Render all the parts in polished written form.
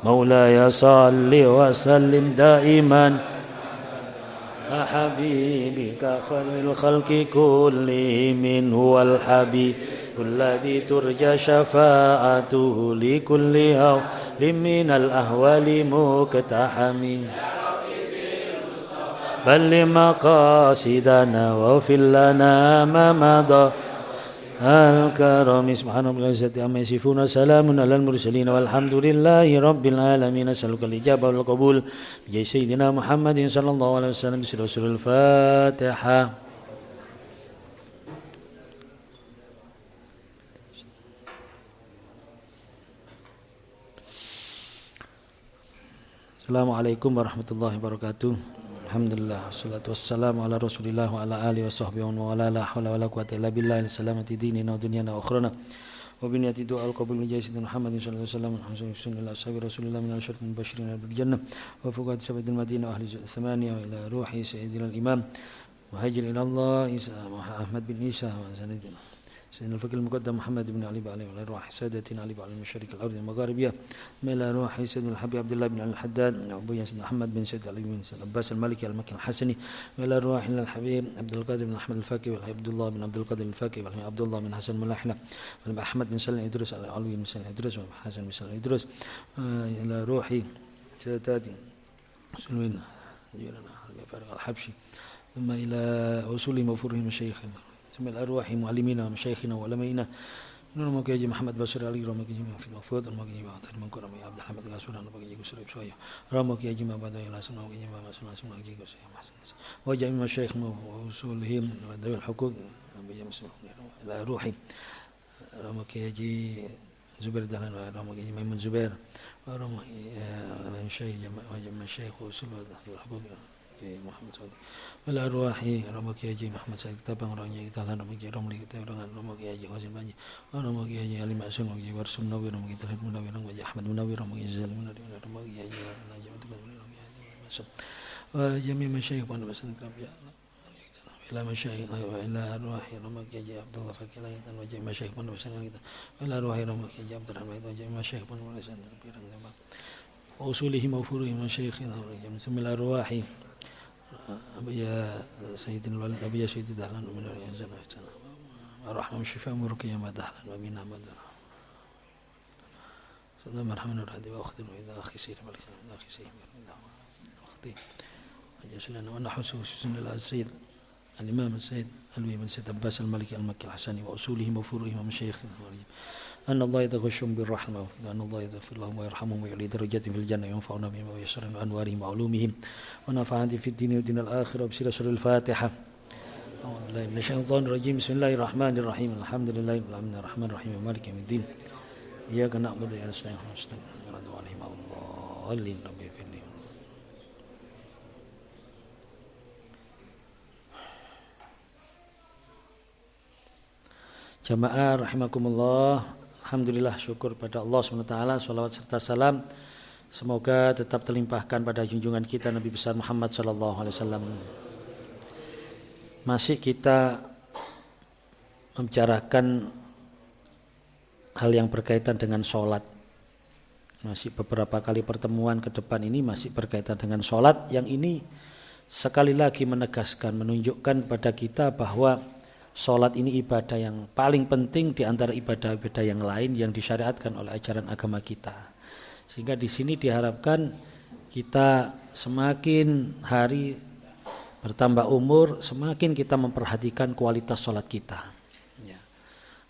مولاي صل وسلم دائما حبيبك خير الخلق كلهم هو الحبيب الذي ترجى شفاعته لكل هول من الأهوال مقتحم بل مقاصدنا واغفر لنا ما مضى الكرم سبحان ربك رب العزة عما يصفون سلام على المرسلين والحمد لله رب العالمين نسألك الإجابة والقبول بجاه سيدنا محمد صلى الله عليه وسلم بسر الفاتحة. Assalamualaikum warahmatullahi wabarakatuh. Alhamdulillah, wassalatu wassalamu ala rasulillah wa ala alihi wa sahbihi wa ala la hawla wa la quwwata illa billah salamati dinina wa dunyana wa akhrana wa biniyati du'a al-qabul min jayyidina Muhammadin sallallahu alaihi wasallam wa sallallahu alaihi rasulillah min al-syarq mubashirin bil jannah wa fuqat sabatil madinah ahli thamaniya wa ila ruhi sayyidina al-imam muhajir ila Allah Isa Ahmad bin Isa wa sanadina سيدنا الفقيه المقدم محمد بن علي بن علي وعلى روح سادتنا علي بن علي مشارق الارض المغاربيه الى روح سيدنا الحبيب عبد الله بن علي الحداد ابويا سيدنا محمد بن سيد علي بن سيد عباس المالكي المكي الحسني والى روح الحبيب عبد القادر بن احمد الفاكي وعبد الله بن عبد القادر الفاكي وعبد الله بن حسن الملاحنه واحمد بن سلم ادريس العلوي بن سلم ادريس وحسن بن سلم ادريس الى روحي سادتي مسلمين الحبشي ثم الى وصول مفروه مشايخنا ثم الأرواح معلمينا ومشايخنا وعلمائنا نور مكيجي محمد بصير علي رمكيجي في المفروض المكيجي بعد المنكر رمي عبد الحميد غاسور المكيجي كسر بشويه رمكيجي ما بعد إلى سنة وكيجي ما سنة سنة كيجي كسر وجميع مشايخنا ووصولهم ذوي الحقوق إلى روحي رمكيجي زبير دهلان رمكيجي ميمون زبير ورمكيجي مشايخ ووصول ذوي الحقوق Muhammad Saudi wala arwahi Romo Kiai Haji Muhammad Said kita pangrangnya kita lan Romo Kiai Romli kita dengan Romo Kiai Haji Qasim Banji Romo Kiai Haji Ali Ma'sun Romo Kiai Warsum Nawawi Romo Kiai Talib Munawi Romo Kiai Ahmad Munawi Romo Kiai Zalim Munawi Romo Kiai Haji Najib Romo Kiai Masuk wa jami' masyayikh wa nabasan kerab ya ila masyayikh wa ila arwahi Romo Kiai Haji Abdullah Fakih dan wa jami' masyayikh wa nabasan kita ila arwahi Romo Kiai Haji Abdul Rahman wa jami' masyayikh wa nabasan pirang tema usulihim wa furuhim masyayikhina ثم الارواح أبي سيد الوالد أبي سيد دهلان ومن الإنسان الرحمة والشفاء مركيا ما دهلان ومنها ما دهلان سيدنا مرحمنا الهدي وأخذنا إذا أخي سير ملك أخي سير أختي أجلسنا ونحسه سنة السيد الإمام السيد الوي بن سيد عباس الملكي المكي الحسني وأصولهم وفروعهم ومشايخهم أن الله يتغشهم بالرحمة وأن الله يغفر لهم ويرحمهم ويعلي درجاتهم في الجنة وينفعنا بهم ويسرهم وأنوارهم وعلومهم ونفعنا في الدين والدين الآخرة وبسر سر الفاتحة أعوذ بالله من الشيطان الرجيم بسم الله الرحمن الرحيم الحمد لله رب العالمين الرحمن الرحيم مالك يوم الدين إياك نعبد وإياك نستعين اهدنا الصراط المستقيم صراط الذين أنعمت عليهم Jamaah rahimakumullah. Alhamdulillah, syukur pada Allah SWT, salawat serta salam semoga tetap terlimpahkan pada junjungan kita Nabi besar Muhammad SAW. Masih kita membicarakan hal yang berkaitan dengan sholat. Masih beberapa kali pertemuan ke depan ini masih berkaitan dengan sholat, yang ini sekali lagi menegaskan, menunjukkan pada kita bahwa sholat ini ibadah yang paling penting di antara ibadah-ibadah yang lain yang disyariatkan oleh ajaran agama kita. Sehingga di sini diharapkan kita semakin hari bertambah umur, semakin kita memperhatikan kualitas sholat kita. Ya.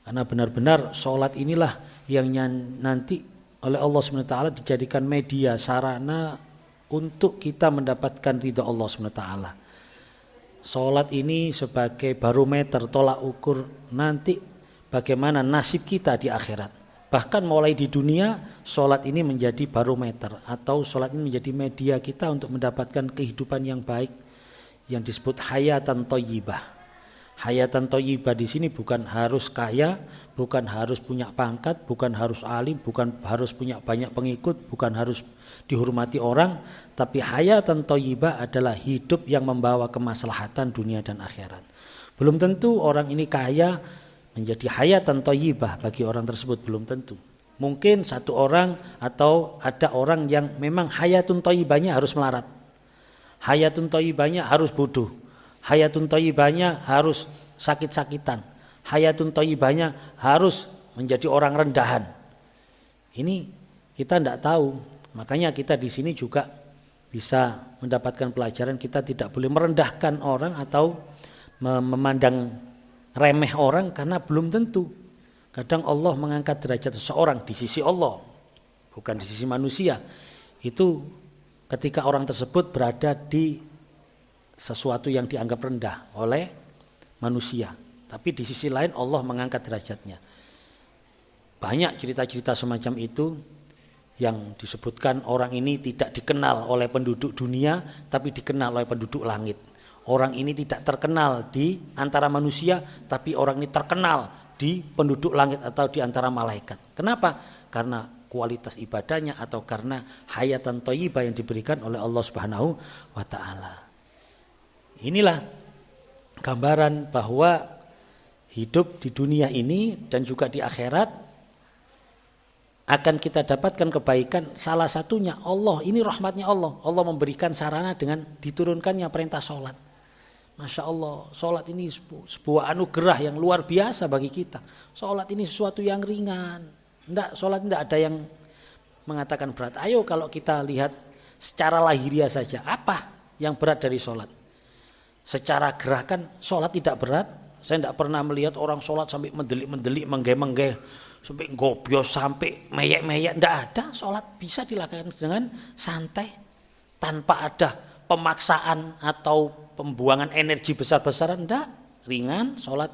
Karena benar-benar sholat inilah yang nanti oleh Allah SWT dijadikan media, sarana untuk kita mendapatkan ridha Allah SWT. Sholat ini sebagai barometer, tolak ukur nanti bagaimana nasib kita di akhirat. Bahkan mulai di dunia, sholat ini menjadi barometer atau sholat ini menjadi media kita untuk mendapatkan kehidupan yang baik yang disebut hayatan thayyibah. Hayatan thayyibah di sini bukan harus kaya, bukan harus punya pangkat, bukan harus alim, bukan harus punya banyak pengikut, bukan harus dihormati orang, tapi hayatan thayyibah adalah hidup yang membawa kemaslahatan dunia dan akhirat. Belum tentu orang ini kaya menjadi hayatan thayyibah bagi orang tersebut, belum tentu. Mungkin satu orang atau ada orang yang memang hayatun thayyibahnya harus melarat. Hayatun thayyibahnya harus bodoh. Hayatun thayyibahnya harus sakit-sakitan. Hayatun thayyibahnya harus menjadi orang rendahan. Ini kita tidak tahu. Makanya kita di sini juga bisa mendapatkan pelajaran, kita tidak boleh merendahkan orang atau memandang remeh orang karena belum tentu. Kadang Allah mengangkat derajat seseorang di sisi Allah, bukan di sisi manusia. Itu ketika orang tersebut berada di sesuatu yang dianggap rendah oleh manusia. Tapi di sisi lain Allah mengangkat derajatnya. Banyak cerita-cerita semacam itu yang disebutkan orang ini tidak dikenal oleh penduduk dunia, tapi dikenal oleh penduduk langit. Orang ini tidak terkenal di antara manusia, tapi orang ini terkenal di penduduk langit atau di antara malaikat. Kenapa? Karena kualitas ibadahnya atau karena hayatan thayyibah yang diberikan oleh Allah Subhanahu wa taala. Inilah gambaran bahwa hidup di dunia ini dan juga di akhirat akan kita dapatkan kebaikan. Salah satunya Allah, ini rahmatnya Allah. Allah memberikan sarana dengan diturunkannya perintah sholat. Masya Allah, sholat ini sebuah anugerah yang luar biasa bagi kita. Sholat ini sesuatu yang ringan. Sholat tidak ada yang mengatakan berat. Ayo kalau kita lihat secara lahiriah saja, apa yang berat dari sholat? Secara gerakan sholat tidak berat. Saya tidak pernah melihat orang sholat sampai mendelik-mendelik, menggeh-menggeh, sampai gobios, sampai meyek-meyek. Tidak ada. Sholat bisa dilakukan dengan santai, tanpa ada pemaksaan atau pembuangan energi besar-besaran. Tidak, ringan sholat.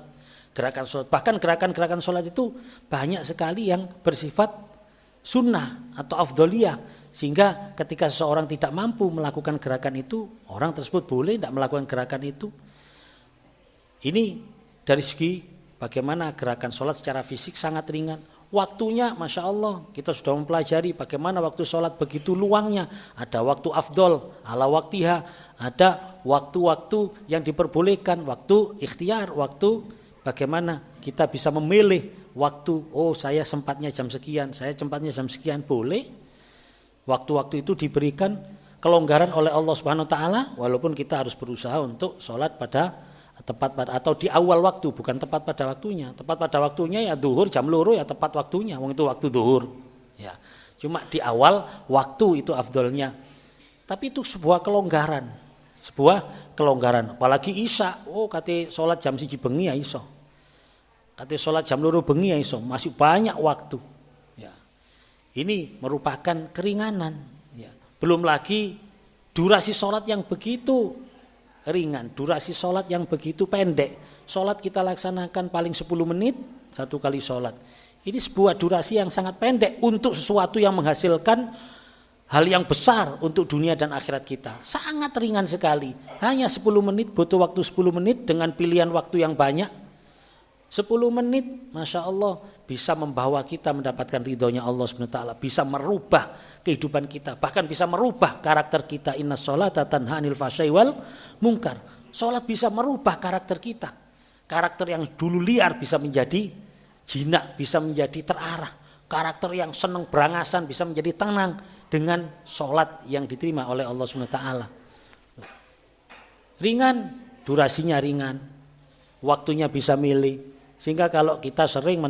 Gerakan sholat, bahkan gerakan-gerakan sholat itu banyak sekali yang bersifat sunnah atau afdholiyah, sehingga ketika seseorang tidak mampu melakukan gerakan itu, orang tersebut boleh tidak melakukan gerakan itu. Ini dari segi bagaimana gerakan sholat secara fisik sangat ringan. Waktunya Masya Allah, kita sudah mempelajari bagaimana waktu sholat begitu luangnya. Ada waktu afdol ala waktiha, ada waktu-waktu yang diperbolehkan, waktu ikhtiar, waktu bagaimana kita bisa memilih waktu, oh saya sempatnya jam sekian, saya sempatnya jam sekian, boleh. Waktu-waktu itu diberikan kelonggaran oleh Allah Subhanahu wa taala, walaupun kita harus berusaha untuk sholat pada tepat pada atau di awal waktu, bukan tepat pada waktunya. Tepat pada waktunya ya duhur jam loro ya tepat waktunya, wong itu waktu duhur. Ya. Cuma di awal waktu itu afdolnya. Tapi itu sebuah kelonggaran. Apalagi isya, oh kate sholat jam 1 bengi ya iso. Kate sholat jam 2 bengi ya iso, masih banyak waktu. Ya. Ini merupakan keringanan. Ya. Belum lagi durasi sholat yang begitu ringan, durasi sholat yang begitu pendek. Sholat kita laksanakan paling 10 menit satu kali sholat. Ini sebuah durasi yang sangat pendek untuk sesuatu yang menghasilkan hal yang besar untuk dunia dan akhirat kita. Sangat ringan sekali. Hanya 10 menit, butuh waktu 10 menit dengan pilihan waktu yang banyak. 10 menit, Masya Allah, bisa membawa kita mendapatkan ridhonya Allah SWT. Bisa merubah kehidupan kita, bahkan bisa merubah karakter kita. Inna sholata tanha anil fahsya'i wal munkar. Sholat bisa merubah karakter kita. Karakter yang dulu liar bisa menjadi jinak, bisa menjadi terarah. Karakter yang senang berangasan bisa menjadi tenang dengan sholat yang diterima oleh Allah SWT. Ringan, durasinya ringan, waktunya bisa milih. Sehingga kalau kita sering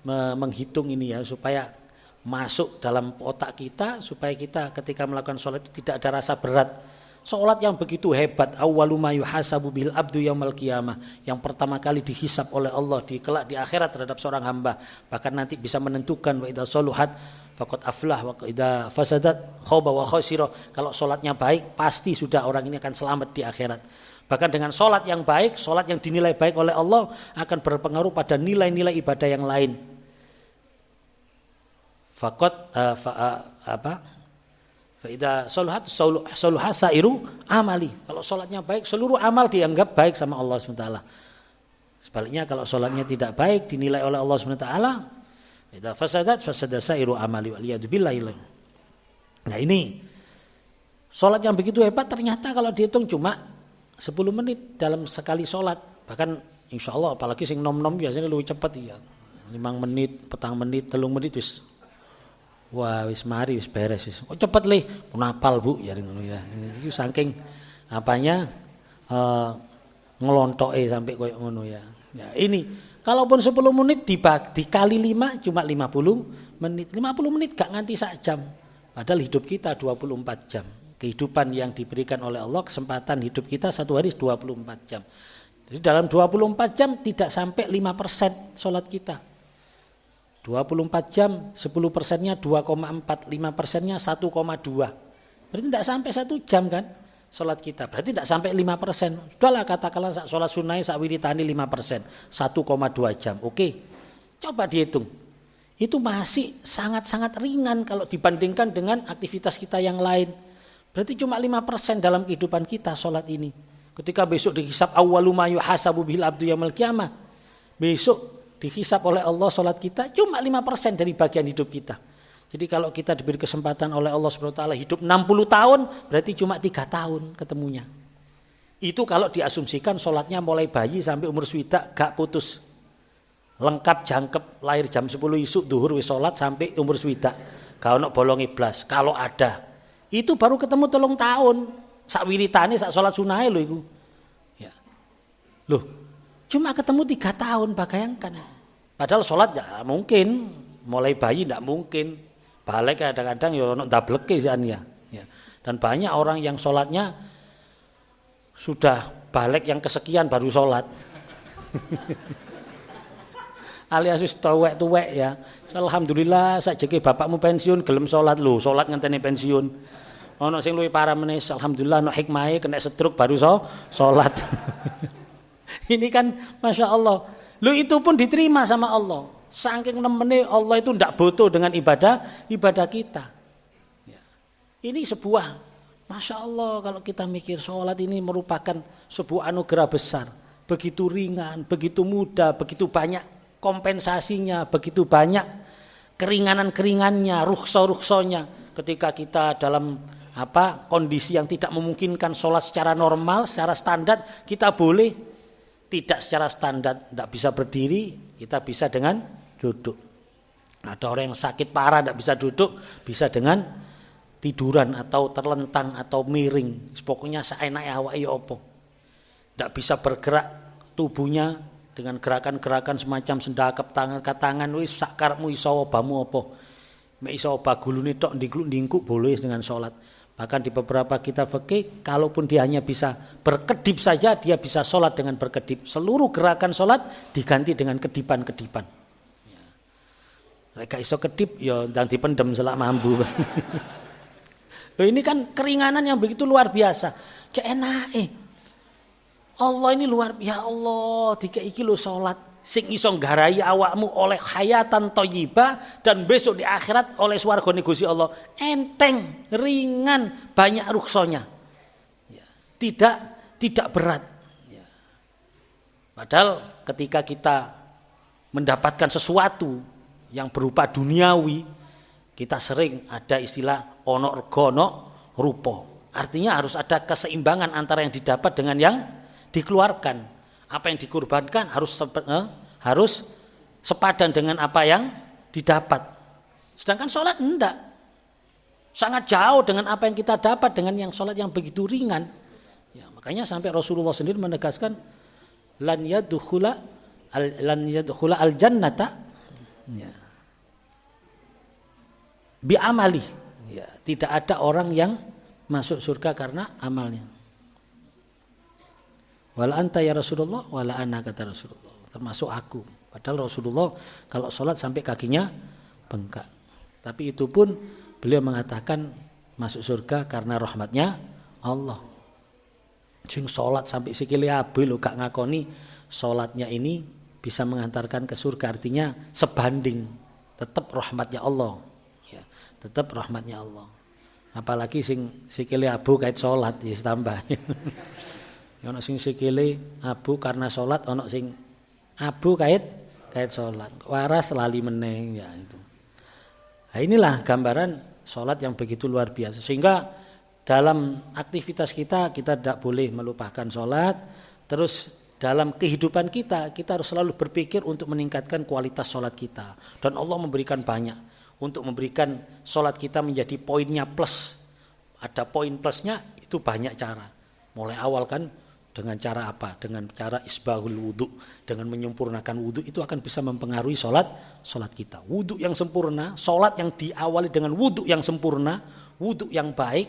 menghitung ini ya, supaya masuk dalam otak kita, supaya kita ketika melakukan sholat itu tidak ada rasa berat. Sholat yang begitu hebat, awwalu ma yuhasabu bil abdu yaumal qiyamah, yang pertama kali dihisab oleh Allah kelak di akhirat terhadap seorang hamba, bahkan nanti bisa menentukan wa idza sholuhat faqad aflah wa idza fasadat khaba wa khasira. Kalau sholatnya baik pasti sudah orang ini akan selamat di akhirat. Bahkan dengan sholat yang baik, sholat yang dinilai baik oleh Allah akan berpengaruh pada nilai-nilai ibadah yang lain. Fa'idha soluhat sairu amali. Kalau sholatnya baik, seluruh amal dianggap baik sama Allah SWT. Sebaliknya kalau sholatnya tidak baik, dinilai oleh Allah SWT, fa'idha fasada sairu amali waliyadzubillah. Nah ini, sholat yang begitu hebat ternyata kalau dihitung cuma 10 menit dalam sekali sholat. Bahkan insya Allah apalagi sing nom-nom biasanya lebih cepat ya. 5 menit, petang menit, 3 menit wis Wah wis mari wis beres wis. Oh cepet le, napal Bu ya ngono ya. Iki saking apanya ngelontoke sampai koyo ngono ya. Ya ini kalaupun 10 menit dikali 5 cuma 50 menit. 50 menit gak nganti sak jam. Padahal hidup kita 24 jam. Kehidupan yang diberikan oleh Allah, kesempatan hidup kita satu hari 24 jam. Jadi dalam 24 jam tidak sampai 5% sholat kita. 24 jam 10%-nya 2,4, 5%-nya 1,2. Berarti tidak sampai 1 jam kan sholat kita. Berarti tidak sampai 5%. Sudahlah katakanlah sholat sunnah sak wiritani 5%, 1,2 jam. Oke. Coba dihitung. Itu masih sangat-sangat ringan kalau dibandingkan dengan aktivitas kita yang lain. Berarti cuma 5% dalam kehidupan kita sholat ini. Ketika besok dihisab awwalu ma yuhasabu bil abdu yaumil qiyamah. Besok dihisab oleh Allah sholat kita cuma 5% dari bagian hidup kita. Jadi kalau kita diberi kesempatan oleh Allah SWT hidup 60 tahun berarti cuma 3 tahun ketemunya. Itu kalau diasumsikan sholatnya mulai bayi sampai umur swidak gak putus. Lengkap jangkep lahir jam 10 isuk duhur wis sholat sampai umur swidak. Gak ono bolong iblas kalau ada. Itu baru ketemu 3 tahun. Sak wiritane sak sholat sunahe lho iku. Ya. Loh, cuma ketemu 3 tahun bayangkan. Padahal sholat ya mungkin, mulai bayi tidak mungkin. Balik kadang-kadang ya ono dableke sian ya. Dan banyak orang yang sholatnya sudah balik yang kesekian baru sholat. Alias wis tuwek-tuwek ya. Alhamdulillah sakjane bapakmu pensiun gelem sholat lho, sholat ngenteni pensiun. Ono sing luwih parah meneh, alhamdulillah ono hikmahe kena stroke baru sholat. Ini kan Masya Allah. Lu itu pun diterima sama Allah. Saking nemene Allah itu tidak butuh dengan ibadah kita. Ya. Ini sebuah Masya Allah kalau kita mikir sholat ini merupakan sebuah anugerah besar. Begitu ringan, begitu mudah, begitu banyak kompensasinya, begitu banyak keringanan-keringannya, rukhsah-rukhsahnya. Ketika kita dalam kondisi yang tidak memungkinkan sholat secara normal, secara standar, kita boleh tidak secara standar, tidak bisa berdiri, kita bisa dengan duduk. Ada orang yang sakit parah tidak bisa duduk, bisa dengan tiduran atau terlentang atau miring. Pokoknya seenaknya awake apa. Tidak bisa bergerak tubuhnya dengan gerakan-gerakan semacam sendakep tangan wis sak karepmu iso obamu apa. Mek iso obah gulune tok ndingkluk-ndingkuk boleh dengan sholat. Bahkan di beberapa kitab fikih, kalaupun dia hanya bisa berkedip saja, dia bisa sholat dengan berkedip. Seluruh gerakan sholat diganti dengan kedipan-kedipan. Ya. Mereka iso kedip, ya dan dipendem selak mambu. Ini kan keringanan yang begitu luar biasa. Cek enak Allah ini luar, ya Allah, dikei iki lho sholat. Sing iso nggarai awakmu oleh hayatan thayyibah dan besok di akhirat oleh swargane Gusti Allah. Enteng, ringan, banyak rukhsahnya. Ya, tidak berat. Ya. Padahal ketika kita mendapatkan sesuatu yang berupa duniawi, kita sering ada istilah ono rega ono rupa. Artinya harus ada keseimbangan antara yang didapat dengan yang dikeluarkan. Apa yang dikorbankan harus sepadan dengan apa yang didapat. Sedangkan sholat enggak. Sangat jauh dengan apa yang kita dapat dengan yang sholat yang begitu ringan. Ya, makanya sampai Rasulullah sendiri menegaskan lan yadkhula al jannata ya, bi amali. Ya, tidak ada orang yang masuk surga karena amalnya. Wala anta ya Rasulullah, wala ana kata Rasulullah. Termasuk aku. Padahal Rasulullah kalau sholat sampai kakinya bengkak. Tapi itu pun beliau mengatakan masuk surga karena rahmatnya Allah. Sing sholat sampai sikile abu lho gak ngakoni sholatnya ini bisa mengantarkan ke surga. Artinya sebanding. Tetap rahmatnya Allah. Ya, tetap rahmatnya Allah. Apalagi sing sikile abu kait sholat ya tambah. Ono sing sikile abu karena sholat, ono sing abu kait sholat. Waras lali meneng ya itu. Nah, inilah gambaran sholat yang begitu luar biasa. Sehingga dalam aktivitas kita tidak boleh melupakan sholat. Terus dalam kehidupan kita harus selalu berpikir untuk meningkatkan kualitas sholat kita. Dan Allah memberikan banyak. untuk memberikan sholat kita menjadi poinnya plus. Ada poin plusnya itu banyak cara. Mulai awal kan dengan cara apa? Dengan cara isbahul wudu, dengan menyempurnakan wudu itu akan bisa mempengaruhi sholat kita. Wudu yang sempurna, sholat yang diawali dengan wudu yang sempurna, wudu yang baik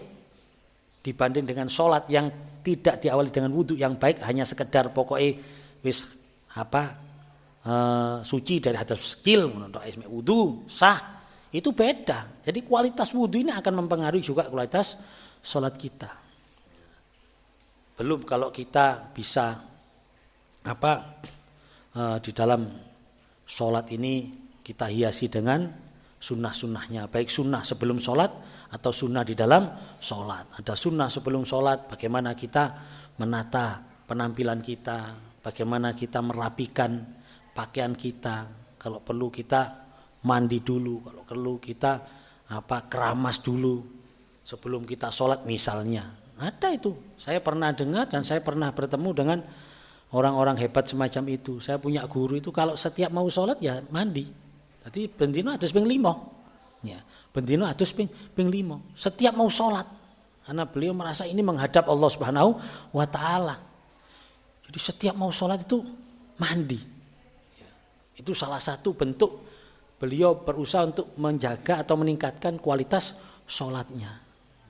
dibanding dengan sholat yang tidak diawali dengan wudu yang baik, hanya sekedar pokoknya wis suci dari hadas kecil untuk isme wudu sah, itu beda. Jadi kualitas wudu ini akan mempengaruhi juga kualitas sholat kita. Belum kalau kita bisa di dalam sholat ini kita hiasi dengan sunnah-sunnahnya, baik sunnah sebelum sholat atau sunnah di dalam sholat. Ada sunnah sebelum sholat, bagaimana kita menata penampilan kita, bagaimana kita merapikan pakaian kita, kalau perlu kita mandi dulu, kalau perlu kita keramas dulu sebelum kita sholat misalnya. Ada itu, saya pernah dengar dan saya pernah bertemu dengan orang-orang hebat semacam itu. Saya punya guru itu kalau setiap mau sholat ya mandi. Jadi bendino atus ping 5. Ya, bendino atus ping 5. Setiap mau sholat. Karena beliau merasa ini menghadap Allah Subhanahu wa taala. Jadi setiap mau sholat itu mandi. Ya, itu salah satu bentuk beliau berusaha untuk menjaga atau meningkatkan kualitas sholatnya.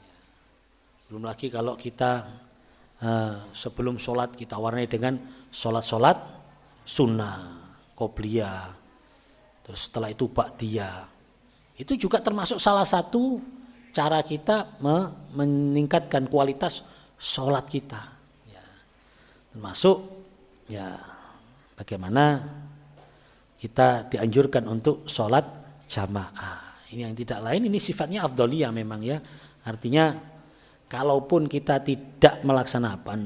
Ya. Belum lagi kalau kita sebelum sholat kita warnai dengan sholat-sholat sunnah, qobliyah. Terus setelah itu ba'diyah. Itu juga termasuk salah satu cara kita meningkatkan kualitas sholat kita. Ya. Termasuk ya bagaimana kita dianjurkan untuk sholat jamaah. Ini yang tidak lain, ini sifatnya afdoliyah memang ya. Artinya kalaupun kita tidak melaksanakan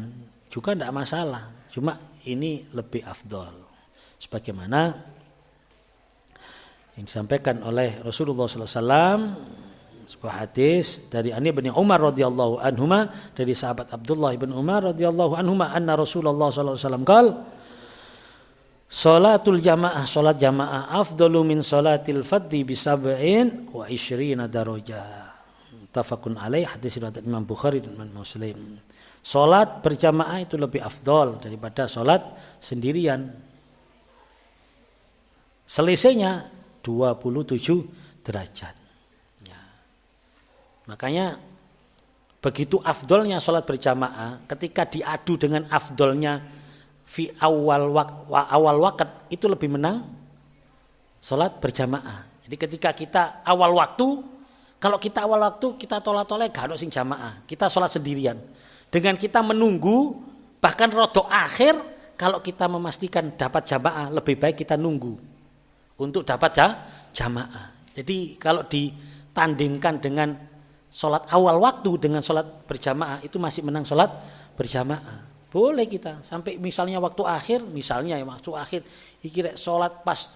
juga tidak masalah. Cuma ini lebih afdol. Sebagaimana yang disampaikan oleh Rasulullah SAW, sebuah hadis dari Ani bin Umar radhiyallahu anhuma, dari sahabat Abdullah bin Umar radhiyallahu anhuma, anna Rasulullah SAW qala salatul jamaah, salat jamaah afdalu min salatil fadhi bi sab'in wa 20 darajah. Muttafaqun alaih, hadis riwayat Imam Bukhari dan Imam Muslim. Salat berjamaah itu lebih afdal daripada salat sendirian. Selisihnya 27 derajat. Ya. Makanya begitu afdolnya sholat berjamaah, ketika diadu dengan afdolnya fi awal waktu itu lebih menang sholat berjamaah. Jadi ketika kita awal waktu, kalau kita awal waktu kita tolak-tolak gak ada sing jamaah, kita sholat sendirian. Dengan kita menunggu bahkan rodo akhir, kalau kita memastikan dapat jamaah lebih baik kita nunggu untuk dapat jamaah. Jadi kalau ditandingkan dengan sholat awal waktu dengan sholat berjamaah itu masih menang sholat berjamaah. Boleh kita sampai misalnya waktu akhir, misalnya ya waktu akhir iki sholat pas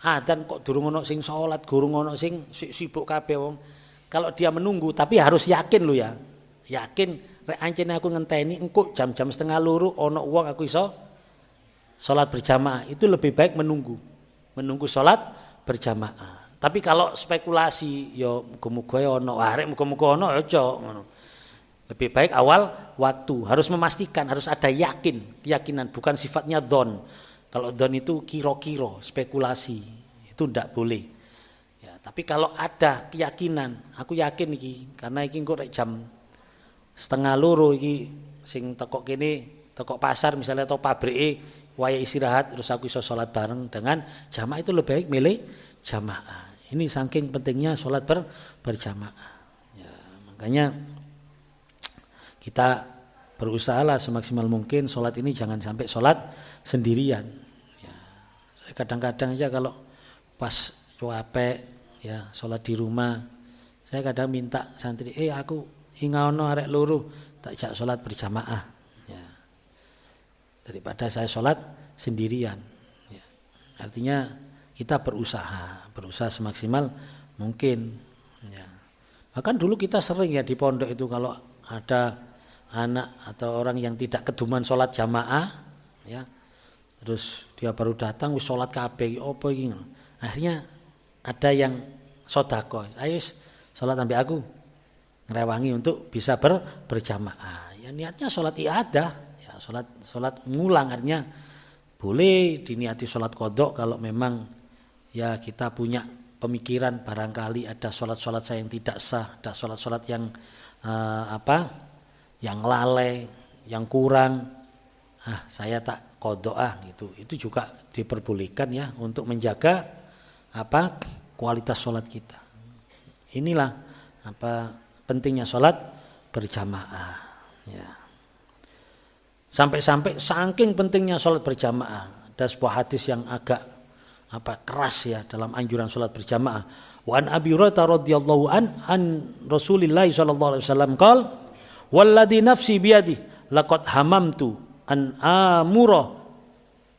adzan kok durung ono sing sholat, durung ono sing sibuk kabeh wong. Kalau dia menunggu tapi harus yakin lo ya. Yakin rek ancene aku ngenteni engko jam-jam 1:30 ono wong aku iso sholat berjamaah, itu lebih baik menunggu sholat berjamaah. Tapi kalau spekulasi yo muga-muga ya ono, arek muga-muga ono aja ngono. Lebih baik awal waktu, harus memastikan, harus ada keyakinan, bukan sifatnya dzon. Kalau dzon itu kira-kira, spekulasi, itu ndak boleh. Ya, tapi kalau ada keyakinan, aku yakin iki karena iki engko rek jam 1:30 iki sing teko kene, teko pasar misalnya atau pabrike waya istirahat terus aku iso sholat bareng dengan jamaah, itu lebih baik milih jamaah. Ini saking pentingnya sholat berjamaah. Ya, makanya kita berusahalah semaksimal mungkin sholat ini jangan sampai sholat sendirian. Ya, saya kadang-kadang aja kalau pas capek ya sholat di rumah, saya kadang minta santri, aku ingaono arek loro tak jak sholat berjamaah. Daripada saya sholat sendirian. Ya. Artinya kita berusaha semaksimal mungkin. Ya. Bahkan dulu kita sering ya di pondok itu kalau ada anak atau orang yang tidak keduman sholat jamaah, ya, terus dia baru datang wis sholat kabeh, apa iki? Akhirnya ada yang sodako. Ayo sholat sampai aku ngerewangi untuk bisa berjamaah. Ya niatnya sholat iadah, ya sholat ngulang, artinya boleh diniati sholat kodok kalau memang ya kita punya pemikiran barangkali ada sholat-sholat saya yang tidak sah, ada sholat-sholat yang yang lalai, yang kurang, saya tak kodok gitu. Itu juga diperbolehkan ya untuk menjaga kualitas sholat kita. Inilah pentingnya sholat berjamaah. Ya. Sampai-sampai saking pentingnya sholat berjamaah, ada sebuah hadis yang agak keras ya dalam anjuran sholat berjamaah. Wa an Abi Hurairah radhiyallahu an Rasulillah sallallahu alaihi wasallam qala walladzi nafsi biyadihi laqad hamamtu an amura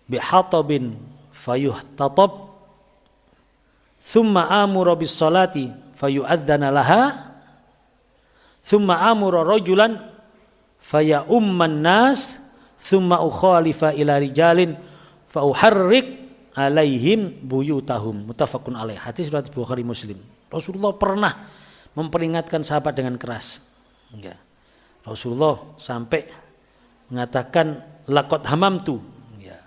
bihatabin fayuhtatab thumma amura bis salati fayu'adzana laha thumma amura rajulan faya umman nas thumma ukhalifa ila rijalin fa uharrik alaihim buyutahum. Muttafaqun alaih. Hadis riwayat Bukhari Muslim. Rasulullah pernah memperingatkan sahabat dengan keras. Enggak. Rasulullah sampai mengatakan laqad hamamtu, ya.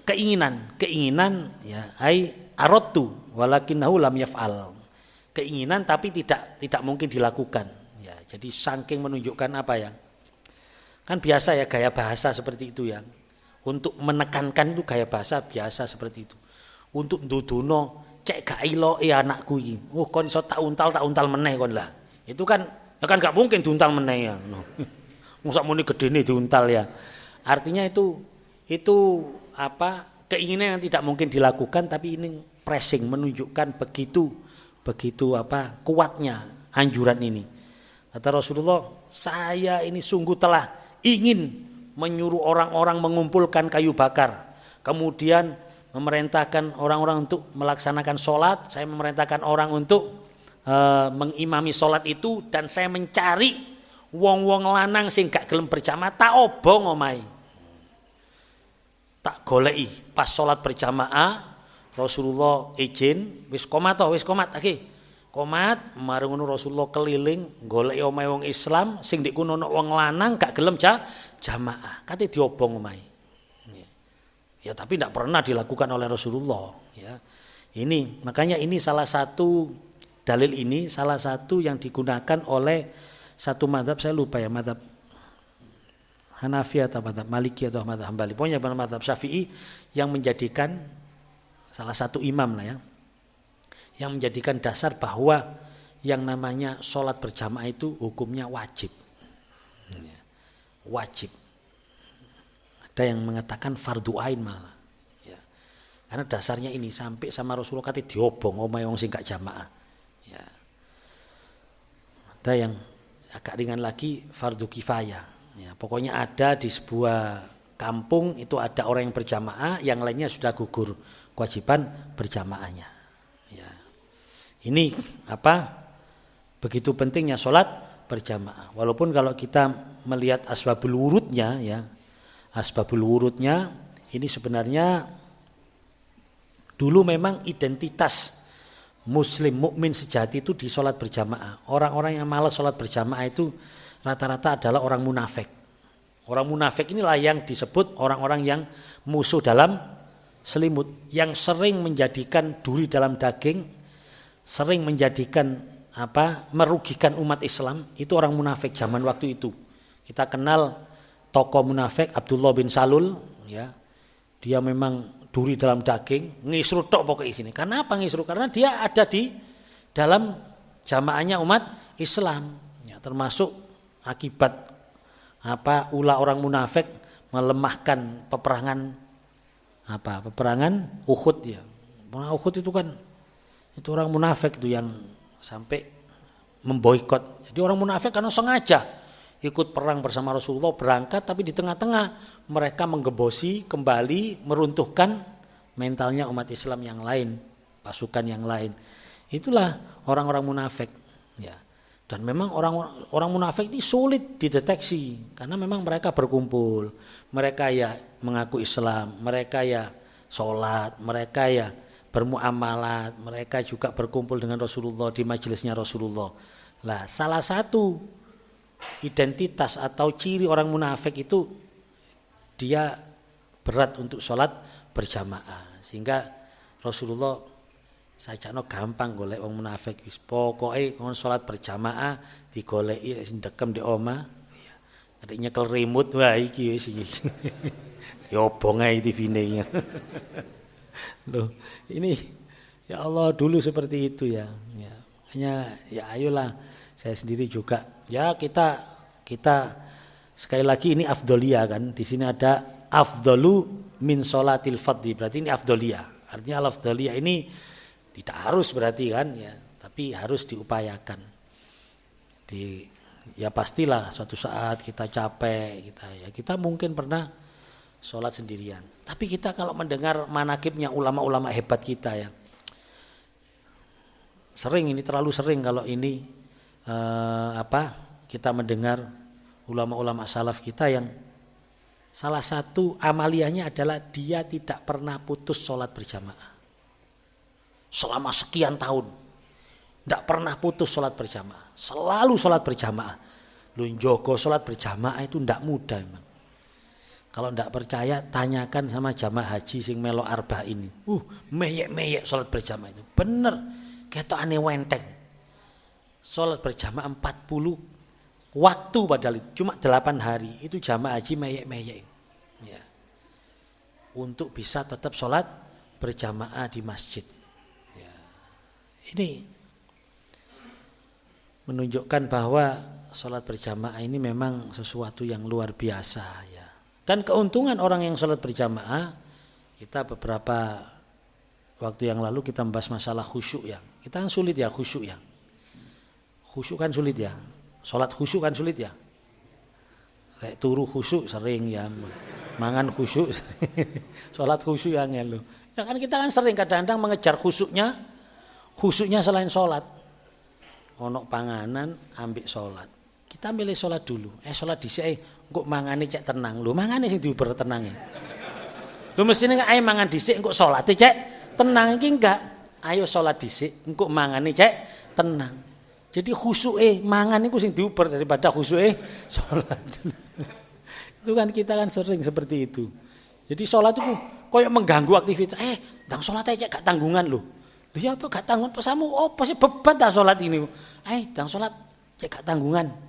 Keinginan ya ai aradtu walakinahu lam yaf'al. Keinginan tapi tidak mungkin dilakukan. Ya, jadi saking menunjukkan ya? Kan biasa ya gaya bahasa seperti itu ya. Untuk menekankan itu gaya bahasa biasa seperti itu. Untuk ndudono cek gak iloke anakku iki. Oh kon iso tak untal meneh kon lah. Itu kan gak mungkin diuntal meneh ya. Mosok muni gedene diuntal ya. Artinya itu keinginan yang tidak mungkin dilakukan, tapi ini pressing menunjukkan begitu kuatnya anjuran ini. Kata Rasulullah, saya ini sungguh telah ingin menyuruh orang-orang mengumpulkan kayu bakar, kemudian memerintahkan orang-orang untuk melaksanakan sholat. Saya memerintahkan orang untuk mengimami sholat itu, dan saya mencari wong-wong lanang sing gak gelem berjamaah tak obong omahe, tak goleki pas sholat berjamaah. Rasulullah izin, wis komat komat, marang ngono Rasulullah keliling goleki omahe wong Islam sing ndek kono ana wong lanang gak gelem jamaah, kate diobong omahe. Ya tapi tidak pernah dilakukan oleh Rasulullah ya. Ini makanya ini salah satu dalil, ini salah satu yang digunakan oleh satu mazhab, saya lupa ya, mazhab Hanafi atau mazhab Maliki atau mazhab Hambali, pokoknya mazhab Syafi'i, yang menjadikan salah satu imam lah ya, yang menjadikan dasar bahwa yang namanya sholat berjamaah itu hukumnya wajib. Wajib. Ada yang mengatakan fardu ain malah. Ya. Karena dasarnya ini sampai sama Rasulullah kata diobong omahe wong sing gak jamaah. Ya. Ada yang agak ringan lagi fardu kifayah. Ya, pokoknya ada di sebuah kampung itu ada orang yang berjamaah, yang lainnya sudah gugur kewajiban berjamaahnya. Ya. Ini begitu pentingnya sholat berjamaah. Walaupun kalau kita melihat asbabul wurudnya ya, asbabul wurudnya ini sebenarnya dulu memang identitas muslim mukmin sejati itu di sholat berjamaah. Orang-orang yang malas sholat berjamaah itu rata-rata adalah orang munafik. Orang munafik inilah yang disebut orang-orang yang musuh dalam selimut, yang sering menjadikan duri dalam daging, sering menjadikan merugikan umat Islam. Itu orang munafik zaman waktu itu. Kita kenal tokoh munafik Abdullah bin Salul ya. Dia memang duri dalam daging, ngisru tok pokoknya sini. Karena apa ngisru? Karena dia ada di dalam jamaahnya umat Islam. Ya, termasuk akibat ulah orang munafik melemahkan peperangan Uhud ya. Uhud itu kan itu orang munafik itu yang sampai memboikot. Jadi orang munafik karena sengaja ikut perang bersama Rasulullah, berangkat tapi di tengah-tengah mereka menggebosi kembali, meruntuhkan mentalnya umat Islam yang lain, pasukan yang lain. Itulah orang-orang munafik ya. Dan memang orang munafik ini sulit dideteksi karena memang mereka berkumpul, mereka ya mengaku Islam, mereka ya sholat, mereka ya bermuamalat, mereka juga berkumpul dengan Rasulullah di majelisnya Rasulullah. Lah, salah satu identitas atau ciri orang munafik itu dia berat untuk sholat berjamaah, sehingga Rasulullah sajane gampang golek wong munafik, wis pokoke kon sholat berjamaah digoleki sing dekem di omah, ya. Ada nyekel remote, wah iki wis iki. Diobong ae TV-ne. Loh, ini ya Allah dulu seperti itu ya. Ya, hanya ya ayolah saya sendiri juga. Ya kita sekali lagi ini afdoliyah kan. Di sini ada afdolu min sholatil fardhi. Berarti ini afdoliyah. Artinya al-afdoliyah ini tidak harus berarti kan ya, tapi harus diupayakan. Ya pastilah suatu saat kita capek, kita mungkin pernah sholat sendirian. Tapi kita kalau mendengar manakibnya ulama-ulama hebat kita ya, sering ini terlalu sering kalau ini kita mendengar ulama-ulama salaf kita yang salah satu amaliyahnya adalah dia tidak pernah putus sholat berjamaah selama sekian tahun, tidak pernah putus sholat berjamaah, selalu sholat berjamaah. Lu njogo sholat berjamaah itu tidak mudah memang. Kalau tidak percaya tanyakan sama jamaah haji sing melo arba ini. Meyek sholat berjamaah itu bener ketokane wenteng. Sholat berjamaah 40 waktu padahal itu cuma 8 hari itu jamaah haji meyek ya. Untuk bisa tetap sholat berjamaah di masjid ya. Ini menunjukkan bahwa sholat berjamaah ini memang sesuatu yang luar biasa ya. Dan keuntungan orang yang sholat berjamaah, kita beberapa waktu yang lalu kita membahas masalah khusyuk ya. Kita kan sulit ya khusyuk ya. Khusyuk kan sulit ya. Sholat khusyuk kan sulit ya. Kayak turu khusyuk sering ya. Mangan khusyuk. Sholat khusyuk yang ngelu. Ya kan kita kan sering kadang-kadang mengejar khusyuknya selain sholat. Onok panganan ambil sholat. Kita milih sholat dulu. Sholat dhisik engko mangane cek tenang. Lho mangane sing diuber tenange. Lho mestine ae mangan dhisik engko salate cek tenang iki enggak. Ayo salat dhisik engko mangane cek tenang. Jadi khusyuke mangan iku sing diuber daripada khusyuke salat. Itu kan kita kan sering seperti itu. Jadi salat itu koyo mengganggu aktivitas. Ndang salat ae cek gak tanggungan lho. Lho ya apa gak tanggungan pesamu opo sih beban ta salat ini. Ndang salat cek gak tanggungan.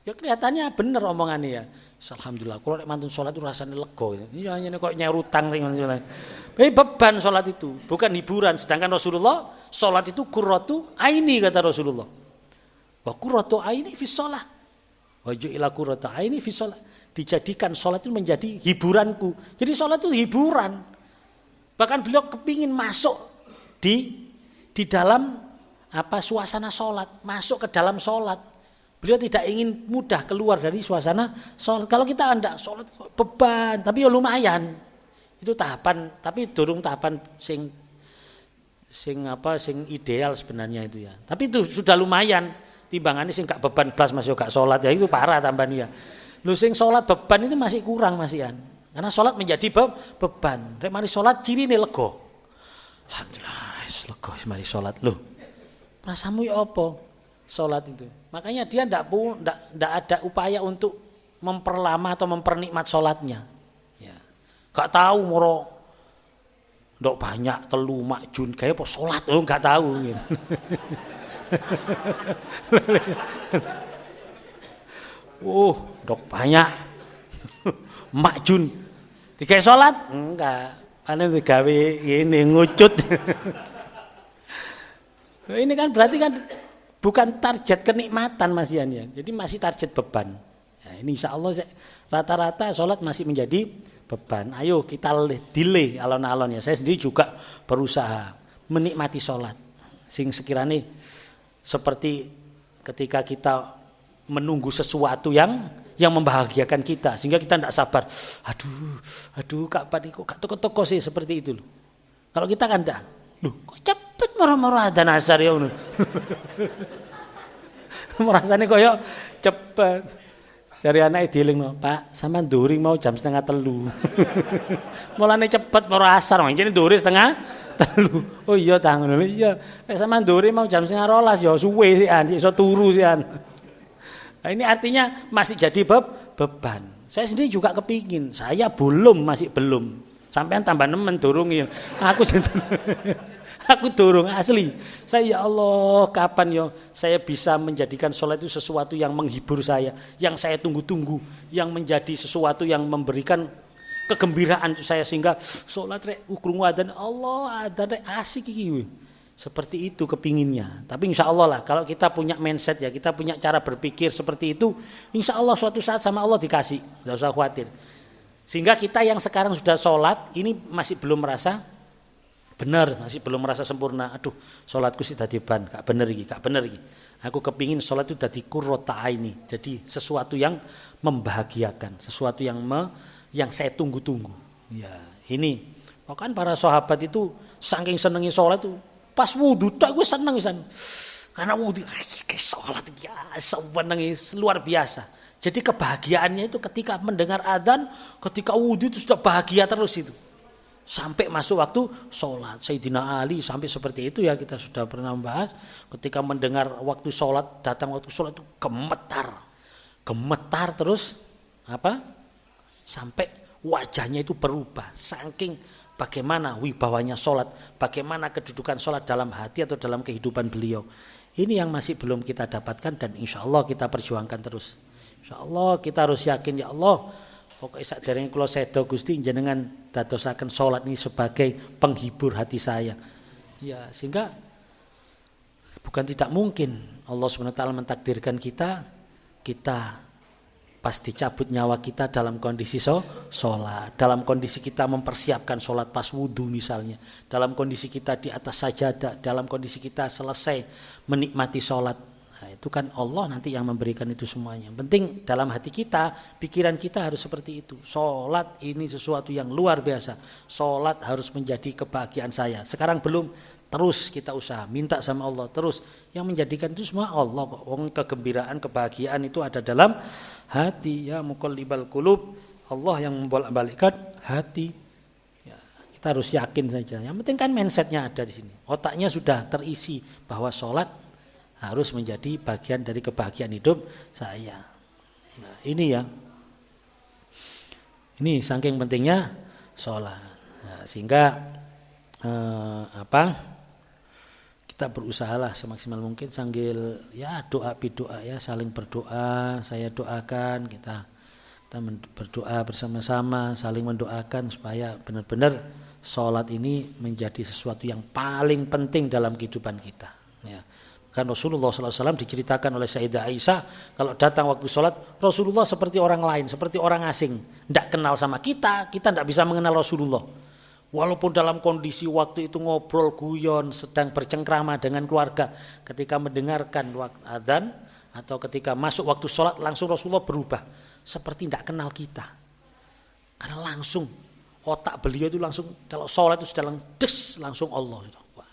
Ya kelihatannya bener omongannya ya. Alhamdulillah kalau nek mantun sholat itu rasanya lega. Ya hanya kok nyerutang ning sholat. Beban sholat itu, bukan hiburan. Sedangkan Rasulullah sholat itu qurratu aini kata Rasulullah. Wa qurratu aini fi shalah. Wa ju'ila qurratu aini fi shalah. Dijadikan sholat itu menjadi hiburanku. Jadi sholat itu hiburan. Bahkan beliau kepingin masuk di dalam suasana sholat, masuk ke dalam sholat. Beliau tidak ingin mudah keluar dari suasana sholat. Kalau kita enggak sholat beban, tapi ya lumayan. Itu tahapan, tapi durung tahapan sing ideal sebenarnya itu ya. Tapi itu sudah lumayan. Timbangannya sing gak beban blas masih gak sholat ya itu parah tambahnya. Lu sing sholat beban itu masih kurang masihan. Karena sholat menjadi beban. Rek mari sholat ciri nih lego. Alhamdulillah, lego mari sholat. Loh, perasaanmu ya apa? Sholat itu. Makanya dia tidak ada upaya untuk memperlama atau mempernikmat sholatnya. Ya. Gak tahu moro ndok banyak telu makjun kayak apa sholat gak tahu gitu. Ndok banyak makjun dikai sholat enggak. Ane digawe ini ngucut. Ini kan berarti kan bukan target kenikmatan Mas Ian ya. Jadi masih target beban. Ya, ini insya Allah rata-rata sholat masih menjadi beban. Ayo kita delay alon-alon ya. Saya sendiri juga berusaha menikmati sholat. Sing sekiranya seperti ketika kita menunggu sesuatu yang membahagiakan kita. Sehingga kita tidak sabar. Aduh kapan kok gak toko-toko sih seperti itu loh. Kalau kita kan enggak. Loh kok cepet moro-moro adzan asar ya ngono. Merasane koyo cepet. Jare anake dielingno, "Pak, sampean nduring mau jam 2:30." Mulane cepet moro asar, jane nduri 2:30. Telu. Oh iya tang ngono. Iya. Nek sampean ndure mau jam 11:30 ya suwe sih iso turu sih. Nah, ini artinya masih jadi beban. Saya sendiri juga kepingin. Saya masih belum. Sampean tambah nemen durung ya. Aku aku durung asli. Saya ya Allah, kapan ya saya bisa menjadikan sholat itu sesuatu yang menghibur saya, yang saya tunggu-tunggu, yang menjadi sesuatu yang memberikan kegembiraan untuk saya sehingga sholat rek krungu adzan Allah adzan rek asik iki. Seperti itu kepinginnya. Tapi insya Allah lah kalau kita punya mindset ya, kita punya cara berpikir seperti itu, insya Allah suatu saat sama Allah dikasih, tidak usah khawatir. Sehingga kita yang sekarang sudah sholat ini masih belum merasa benar, masih belum merasa sempurna. Aduh, sholatku sih tadi ban, gak bener iki. Aku kepingin sholat itu tadi qurrata aini, jadi sesuatu yang membahagiakan, sesuatu yang saya tunggu-tunggu. Ya, ini bahkan para sahabat itu saking senengi sholat itu pas wudhu tak gue seneng pisan. Karena wudhu kayak sholat ya senengi luar biasa. Jadi kebahagiaannya itu ketika mendengar adzan, ketika wudhu itu sudah bahagia terus itu. Sampai masuk waktu sholat. Sayyidina Ali sampai seperti itu ya, kita sudah pernah membahas. Ketika mendengar waktu sholat, datang waktu sholat itu gemetar terus apa? Sampai wajahnya itu berubah. Saking bagaimana wibawanya sholat, bagaimana kedudukan sholat dalam hati atau dalam kehidupan beliau. Ini yang masih belum kita dapatkan dan insya Allah kita perjuangkan terus. Insya Allah kita harus yakin ya Allah. Pokoknya saderenge kula sedo Gusti jenengan dadosaken sholat ini sebagai penghibur hati saya. Ya, sehingga bukan tidak mungkin Allah SWT mentakdirkan kita pas dicabut nyawa kita dalam kondisi sholat, dalam kondisi kita mempersiapkan sholat pas wudhu misalnya, dalam kondisi kita di atas sajadah, dalam kondisi kita selesai menikmati sholat. Nah, itu kan Allah nanti yang memberikan itu semuanya. Yang penting dalam hati kita, pikiran kita harus seperti itu. Sholat ini sesuatu yang luar biasa. Sholat harus menjadi kebahagiaan saya. Sekarang belum, terus kita usaha, minta sama Allah. Terus yang menjadikan itu semua Allah kok. Kegembiraan, kebahagiaan itu ada dalam hati. Ya muqallibal qulub, Allah yang membolak-balikkan hati. Ya, kita harus yakin saja. Yang penting kan mindsetnya ada di sini. Otaknya sudah terisi bahwa sholat harus menjadi bagian dari kebahagiaan hidup saya. Nah, ini ya. Ini saking pentingnya sholat. Nah, sehingga kita berusahalah semaksimal mungkin sambil ya doa ya, saling berdoa, saya doakan, kita berdoa bersama-sama, saling mendoakan supaya benar-benar sholat ini menjadi sesuatu yang paling penting dalam kehidupan kita. Ya. Kan Rasulullah SAW diceritakan oleh Sayyidah Aisyah, kalau datang waktu sholat, Rasulullah seperti orang lain, seperti orang asing, tidak kenal sama kita tidak bisa mengenal Rasulullah. Walaupun dalam kondisi waktu itu ngobrol guyon, sedang bercengkrama dengan keluarga, ketika mendengarkan waktu adzan atau ketika masuk waktu sholat, langsung Rasulullah berubah, seperti tidak kenal kita. Karena langsung otak beliau itu langsung, kalau sholat itu sudah langsung Allah. Wah,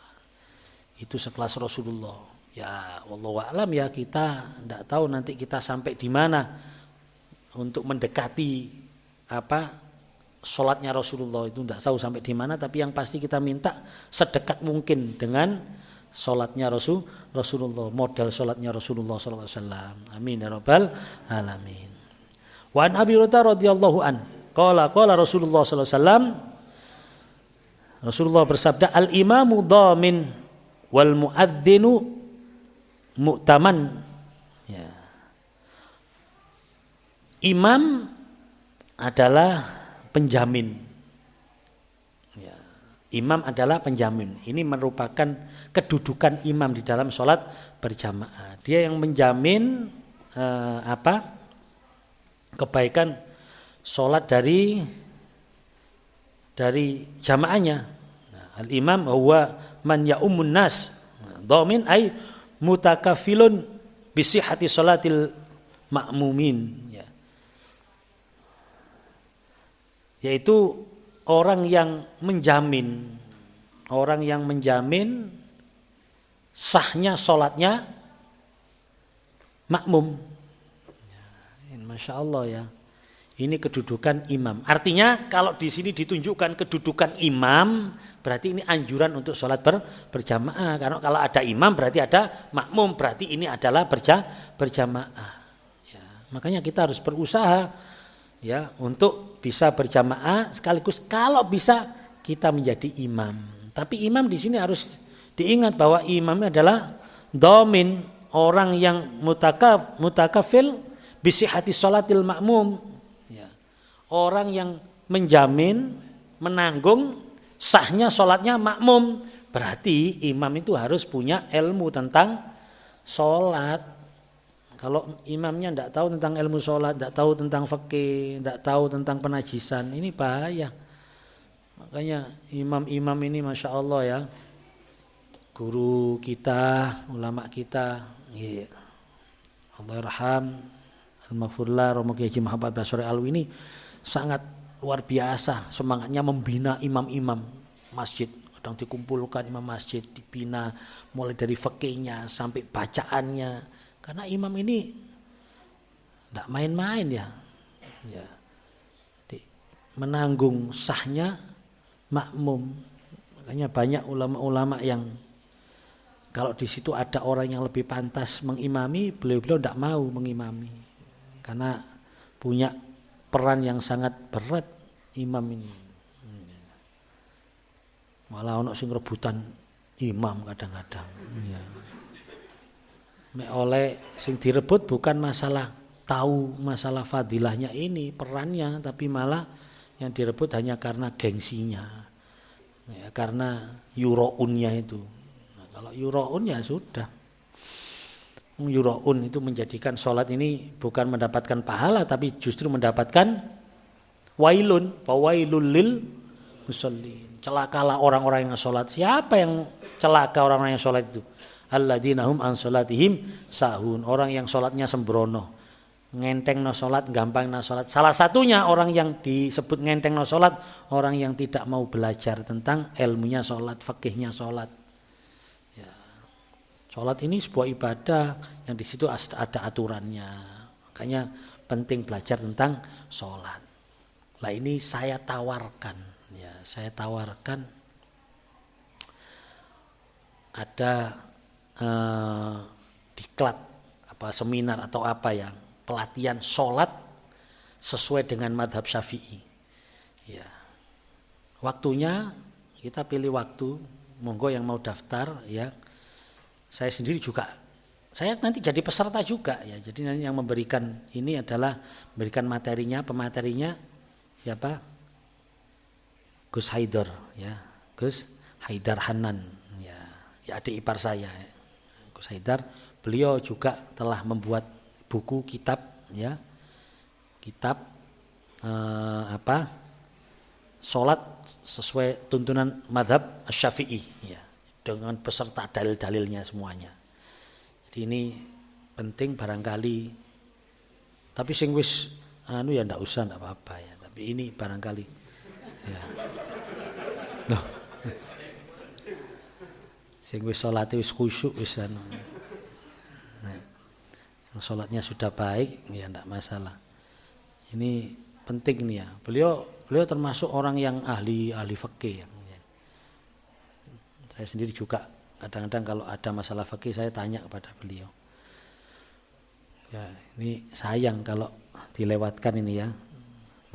itu sekelas Rasulullah. Ya wallahu a'lam ya, kita tidak tahu nanti kita sampai di mana untuk mendekati sholatnya Rasulullah, itu tidak tahu sampai di mana, tapi yang pasti kita minta sedekat mungkin dengan sholatnya Rasulullah, model sholatnya Rasulullah SAW. Amin ya rabbal alamin. Wa an Abi Hurairah radhiyallahu an qala Rasulullah SAW, Rasulullah bersabda, al imamu dhamin wal muadzinu mu'taman. Ya. Imam adalah penjamin. Ya. Imam adalah penjamin. Ini merupakan kedudukan imam di dalam sholat berjamaah. Dia yang menjamin kebaikan sholat dari jamaahnya. Nah, al imam huwa man ya'umun nas. Dhamin ay mutakafilun bisihhati sholatil ma'mumin, ya. Yaitu orang yang menjamin sahnya sholatnya makmum. Ya, Masya Allah ya. Ini kedudukan imam. Artinya kalau di sini ditunjukkan kedudukan imam, berarti ini anjuran untuk sholat berjamaah. Karena kalau ada imam berarti ada makmum, berarti ini adalah berjamaah. Ya, makanya kita harus berusaha ya untuk bisa berjamaah, sekaligus kalau bisa kita menjadi imam. Tapi imam di sini harus diingat bahwa imamnya adalah dhamin, orang yang mutakafil bisihati sholatil makmum. Orang yang menjamin, menanggung sahnya sholatnya makmum. Berarti imam itu harus punya ilmu tentang sholat. Kalau imamnya tidak tahu tentang ilmu sholat, tidak tahu tentang fikih, tidak tahu tentang penajisan, ini bahaya. Makanya imam-imam ini Masya Allah ya, guru kita, ulama kita, ya, Allahyarham, al-maghfurlah, Romo Kiai Haji Muhammad Basri Alwi ini sangat luar biasa semangatnya membina imam-imam masjid. Kadang dikumpulkan imam masjid, dibina mulai dari fikihnya sampai bacaannya. Karena imam ini tidak main-main ya. Jadi, menanggung sahnya makmum. Makanya banyak ulama-ulama yang kalau di situ ada orang yang lebih pantas mengimami, beliau-beliau tidak mau mengimami. Karena punya peran yang sangat berat imam ini. Malah ono sing rebutan imam kadang-kadang. Ya. Oleh sing direbut bukan masalah tahu masalah fadilahnya ini, perannya, tapi malah yang direbut hanya karena gengsinya. Ya, karena yurounnya itu. Nah, kalau yuroun ya sudah. Yuroun itu menjadikan sholat ini bukan mendapatkan pahala tapi justru mendapatkan wailun, fawailul lil musallin. Celakalah orang-orang yang sholat. Siapa yang celaka orang-orang yang sholat itu? Alladzina hum an sholatihim sahun. Orang yang sholatnya sembrono, ngenteng no sholat, gampang no sholat. Salah satunya orang yang disebut ngenteng no sholat, orang yang tidak mau belajar tentang ilmunya sholat, fikihnya sholat. Sholat ini sebuah ibadah yang di situ ada aturannya. Makanya penting belajar tentang sholat. Lah ini saya tawarkan, ya saya tawarkan ada diklat apa seminar atau apa ya pelatihan sholat sesuai dengan madhab Syafi'i. Ya, waktunya kita pilih waktu, monggo yang mau daftar ya. Saya sendiri juga, saya nanti jadi peserta juga ya. Jadi nanti yang memberikan ini adalah memberikan materinya, pematerinya siapa? Gus Haidar ya, Gus Haidar Hanan ya, adik ipar saya. Ya. Gus Haidar, beliau juga telah membuat buku kitab ya, kitab sholat sesuai tuntunan madhab Syafi'i ya. Dengan beserta dalil-dalilnya semuanya. Jadi ini penting barangkali. Tapi sing wis anu ya ndak usah ndak apa-apa ya. Tapi ini barangkali. Ya. Loh. Sing wis salat wis khusyuk wis anu. Nah, yang salatnya sudah baik ya ndak masalah. Ini penting nih ya. Beliau termasuk orang yang ahli fikih ya. Saya sendiri juga kadang-kadang kalau ada masalah fikih saya tanya kepada beliau. Ya, ini sayang kalau dilewatkan ini ya.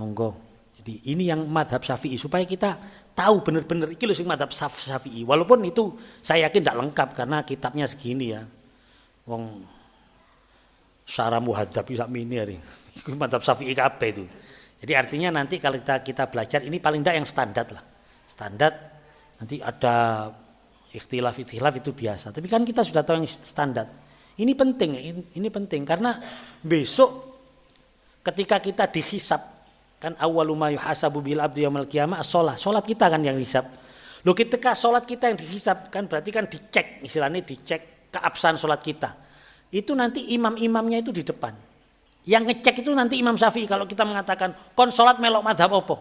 Monggo. Jadi ini yang madhab Syafi'i supaya kita tahu benar-benar iki lho sing madhab Syafi'i. Walaupun itu saya yakin tidak lengkap karena kitabnya segini ya. Wong syarah muhadzab sak mini hari. Iku madhab Syafi'i kabeh itu. Jadi artinya nanti kalau kita belajar ini paling tidak yang standar lah. Standar nanti ada ikhtilaf itu biasa. Tapi kan kita sudah tahu yang standar. Ini penting karena besok ketika kita dihisab kan awwalu ma yuhasabu bil abdi yaumil qiyamah as-shalah. Salat kita kan yang dihisab. Loh ketika salat kita yang dihisab kan berarti kan dicek, istilahnya dicek keabsahan salat kita. Itu nanti imam-imamnya itu di depan. Yang ngecek itu nanti Imam Syafi'i kalau kita mengatakan kon salat melok mazhab apa?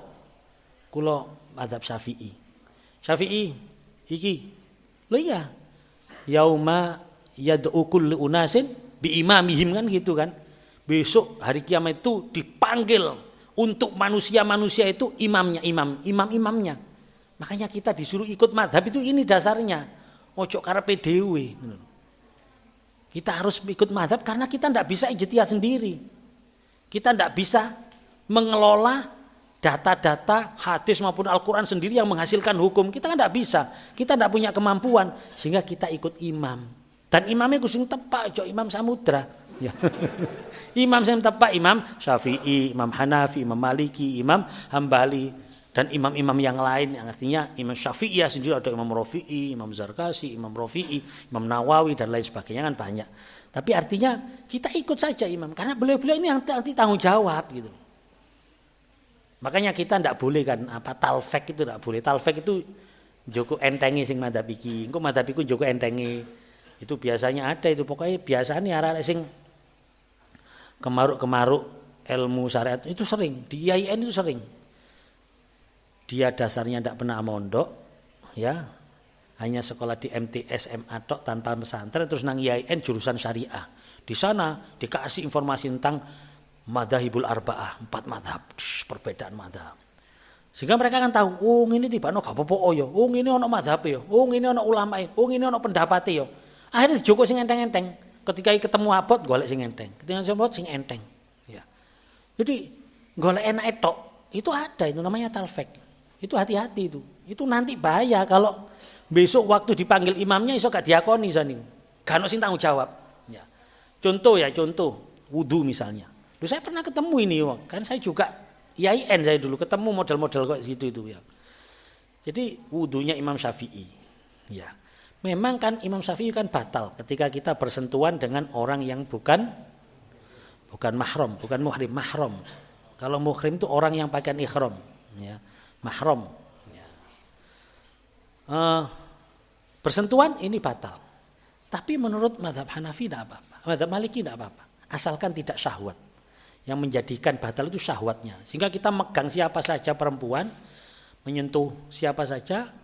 Kula mazhab Syafi'i. Syafi'i iki loh iya, yauma yad'u kullu unasin bi imamihim kan gitu kan. Besok hari kiamat itu dipanggil Untuk manusia-manusia itu imamnya. Makanya kita disuruh ikut madhab itu ini dasarnya. Ojo karepe dhewe. Kita harus ikut madhab karena kita tidak bisa ijtihad sendiri. Kita tidak bisa mengelola data-data hadis maupun Al-Quran sendiri yang menghasilkan hukum. Kita kan tidak bisa. Kita tidak punya kemampuan. Sehingga kita ikut imam. Dan imamnya kusing tepak, ojo Imam Samudra. Ya. Imam yang tepat Imam Syafi'i, Imam Hanafi, Imam Maliki, Imam Hambali dan imam-imam yang lain yang artinya Imam Syafi'i ya sendiri ada Imam Rafi'i, Imam Zarkasi, Imam Rafi'i, Imam Nawawi dan lain sebagainya kan banyak. Tapi artinya kita ikut saja imam karena beliau-beliau ini yang nanti tanggung jawab gitu. Makanya kita tidak boleh kan talfek itu tidak boleh. Talfek itu joko entengi sing madhab iki. Engko madhab iku joko entengi. Itu biasanya ada itu pokoknya biasanya arek sing kemaruk ilmu syariat itu sering di IAIN itu sering. Dia dasarnya tidak pernah mondok, ya hanya sekolah di MTS SMA tok tanpa pesantren terus nang IAIN jurusan syariah. Di sana dikasih informasi tentang madzhabul arba'ah 4 madzhab, perbedaan madzhab. Sehingga mereka kan tahu, oh ini tibano gak apa-apa yo, oh ini ono madzhab yo, oh ini ono ulama, oh ini ono pendapat yo. Akhirnya dijoko sing enteng-enteng. Ketika ketemu abot golek sing enteng. Ketika abot sing enteng. Ya. Jadi golek enak tok itu ada itu namanya talfek. Itu hati-hati itu. Itu nanti bahaya kalau besok waktu dipanggil imamnya iso gak diakoni sani. Gak ono sing tanggung jawab. Ya. Contoh wudu misalnya. Loh, saya pernah ketemu ini kan saya juga IAIN saya dulu ketemu model-model kok gitu itu ya. Jadi wudunya Imam Syafi'i. Ya. Memang kan Imam Syafi'i kan batal ketika kita bersentuhan dengan orang yang bukan mahram, bukan muhrim, mahram. Kalau muhrim itu orang yang pakaian ihram, ya, mahram. Ya. Bersentuhan ini batal. Tapi menurut mazhab Hanafi tidak apa-apa, mazhab Maliki tidak apa-apa, asalkan tidak syahwat. Yang menjadikan batal itu syahwatnya. Sehingga kita megang siapa saja perempuan, menyentuh siapa saja.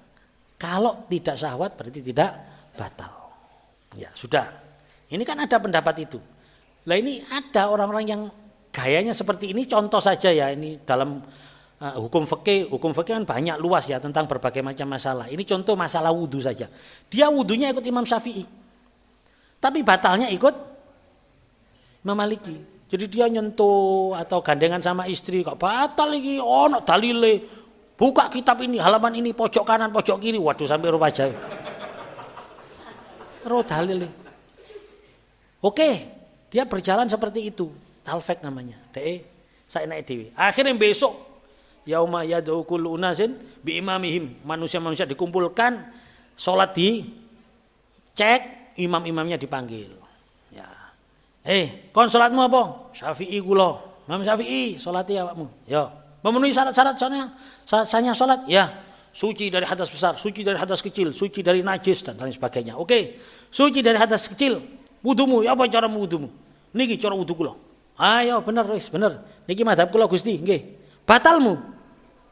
Kalau tidak syahwat berarti tidak batal. Ya sudah. Ini kan ada pendapat itu. Lah ini ada orang-orang yang gayanya seperti ini. Contoh saja ya ini dalam hukum fikih kan banyak luas ya tentang berbagai macam masalah. Ini contoh masalah wudu saja. Dia wudunya ikut Imam Syafi'i. Tapi batalnya ikut Imam Maliki. Jadi dia nyentuh atau gandengan sama istri kok batal iki ono dalile. Buka kitab ini, halaman ini, pojok kanan, pojok kiri. Waduh sampai rupa aja. Roh dalil. Oke, dia berjalan seperti itu. Talfek namanya. Saya naik dewi. Akhirnya besok, yauma yad'u kullu unasin bi imamihim. Manusia-manusia dikumpulkan, sholat cek, imam-imamnya dipanggil. Ya. Kon sholatmu apa? Syafi'i kula. Imam Syafi'i, sholati awakmu. Ya. Memenuhi syarat-syaratnya sholat, ya suci dari hadas besar, suci dari hadas kecil, suci dari najis dan lain sebagainya. Oke, suci dari hadas kecil, wudumu, ya apa cara wudumu? Niki cara wudu kula. Ayo bener wis bener. Niki mazhab kula Gusti, nggih. Batalmu.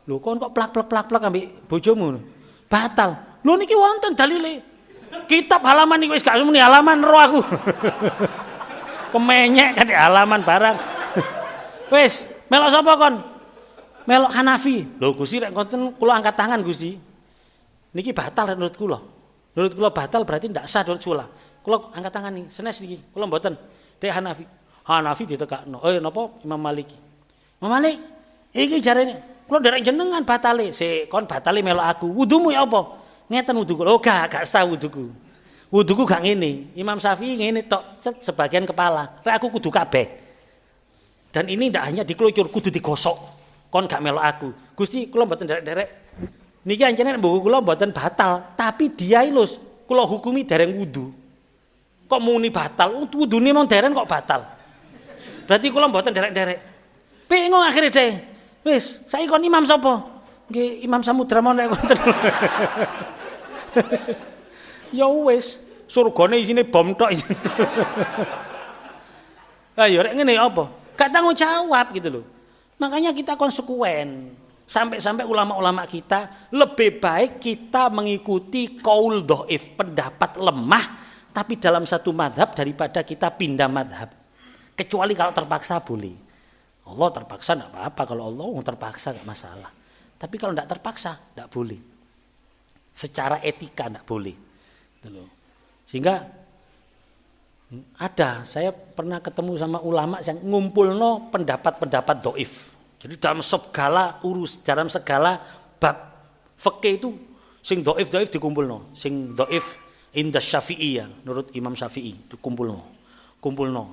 Lho kon kok plak ambek bojomu. Batal. Lho niki wonten dalile. Kitab halaman niki wis gak muni halaman ro aku. Kemenyek kan halaman barang. Wis, melok sapa kon? Melok Hanafi. Lho Gusti rek konten kula angkat tangan Gusti. Niki batal menurut kula. Menurut kula batal berarti ndak sah menurut kula. Kula angkat tangan nih, senes niki. Kula mboten. Dek Hanafi. Hanafi ditekakno. Napa Imam Maliki? Imam Malik, iki jarene kula nderek jenengan batale. Kon batale melok aku. Wudumu ya apa? Ngeten wuduku. Oh gak sah wuduku. Wuduku gak ngene. Imam Syafi'i ngene tok sebagian kepala. Rek aku kudu kabeh. Dan ini ndak hanya dikelucur, kudu digosok. Kon gak melok aku. Gusti kula mboten derek-derek. Niki ancene mbuku kula mboten batal, tapi dia ilus kula hukumi dereng wudu. Kok muni batal? Wudune mong dereng kok batal. Berarti kula mboten derek-derek. Bingung akhire deh. Wis, saiki kon imam sapa? Nggih Imam Samudra mon nek wonten. Ya wis, surgane isine bom tok. Ayo rek ngene apa? Gak tanggung jawab gitu loh. Makanya kita konsekuen. Sampai-sampai ulama-ulama kita lebih baik kita mengikuti qaul dhaif, pendapat lemah tapi dalam satu madhab daripada kita pindah madhab. Kecuali kalau terpaksa boleh. Allah terpaksa enggak apa-apa, kalau Allah terpaksa enggak masalah. Tapi kalau enggak terpaksa enggak boleh. Secara etika enggak boleh. Gitu loh. Sehingga saya pernah ketemu sama ulama yang ngumpulno pendapat-pendapat doif. Jadi dalam segala bab fikih itu sing doif dikumpulno, sing doif inda Syafi'iyah, menurut Imam Syafi'i dikumpulno.